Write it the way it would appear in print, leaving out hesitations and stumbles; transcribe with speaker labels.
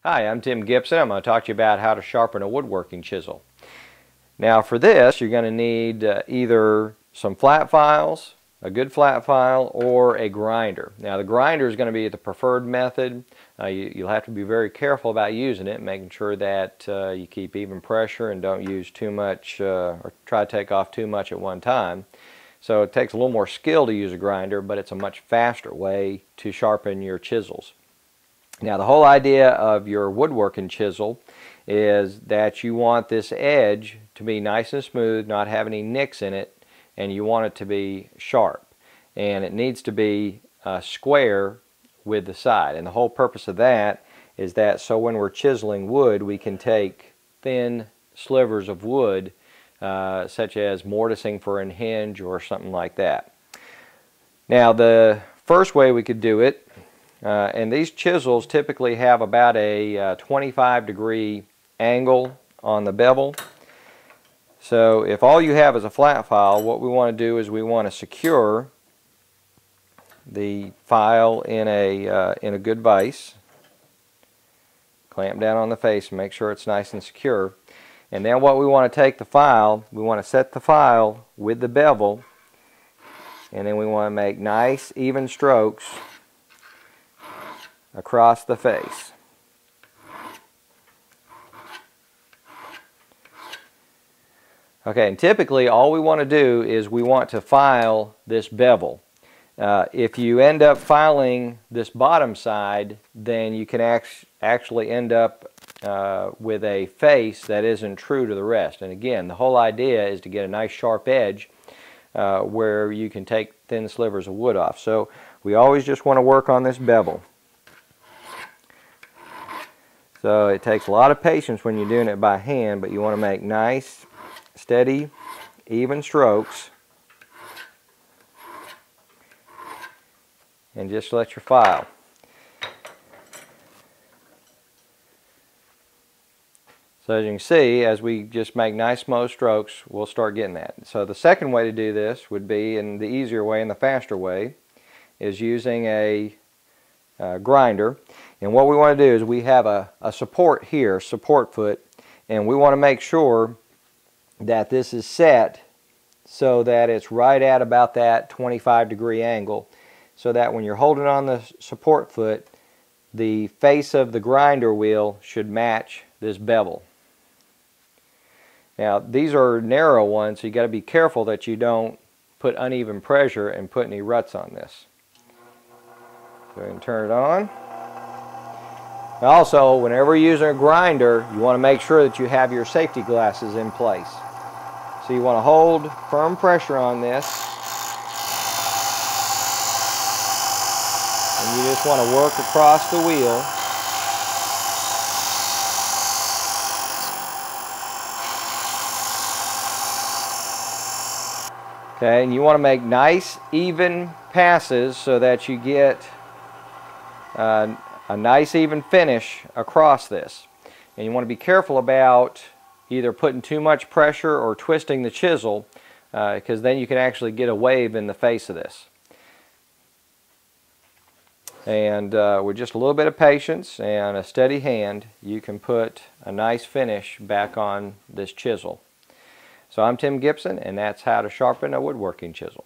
Speaker 1: Hi, I'm Tim Gibson. I'm going to talk to you about how to sharpen a woodworking chisel. Now for this, you're going to need either some flat files, a good flat file, or a grinder. Now the grinder is going to be the preferred method. You'll have to be very careful about using it, making sure that you keep even pressure and don't use too much or try to take off too much at one time. So it takes a little more skill to use a grinder, but it's a much faster way to sharpen your chisels. Now the whole idea of your woodworking chisel is that you want this edge to be nice and smooth, not have any nicks in it, and you want it to be sharp. And it needs to be square with the side. And the whole purpose of that is that so when we're chiseling wood, we can take thin slivers of wood such as mortising for a hinge or something like that. Now the first way we could do it, and these chisels typically have about a 25-degree angle on the bevel. So if all you have is a flat file, what we want to do is we want to secure the file in a good vise. Clamp down on the face and make sure it's nice and secure. And then what we want to take the file, we want to set the file with the bevel, and then we want to make nice even strokes across the face. Okay, and typically all we want to do is we want to file this bevel. If you end up filing this bottom side, then you can actually end up with a face that isn't true to the rest. And again, the whole idea is to get a nice sharp edge where you can take thin slivers of wood off. So we always just want to work on this bevel. So it takes a lot of patience when you're doing it by hand, but you want to make nice, steady, even strokes. And just let your file. So as you can see, as we just make nice smooth strokes, we'll start getting that. So the second way to do this would be, and the easier way and the faster way, is using a grinder. And what we want to do is we have a support here, support foot, and we want to make sure that this is set so that it's right at about that 25-degree angle, so that when you're holding on the support foot, the face of the grinder wheel should match this bevel. Now these are narrow ones, so you got to be careful that you don't put uneven pressure and put any ruts on this. Go ahead and turn it on. Also, whenever you're using a grinder, you want to make sure that you have your safety glasses in place. So you want to hold firm pressure on this, and you just want to work across the wheel. Okay, and you want to make nice, even passes so that you get a nice even finish across this. And you want to be careful about either putting too much pressure or twisting the chisel, because then you can actually get a wave in the face of this. And with just a little bit of patience and a steady hand, you can put a nice finish back on this chisel. So I'm Tim Gibson, and that's how to sharpen a woodworking chisel.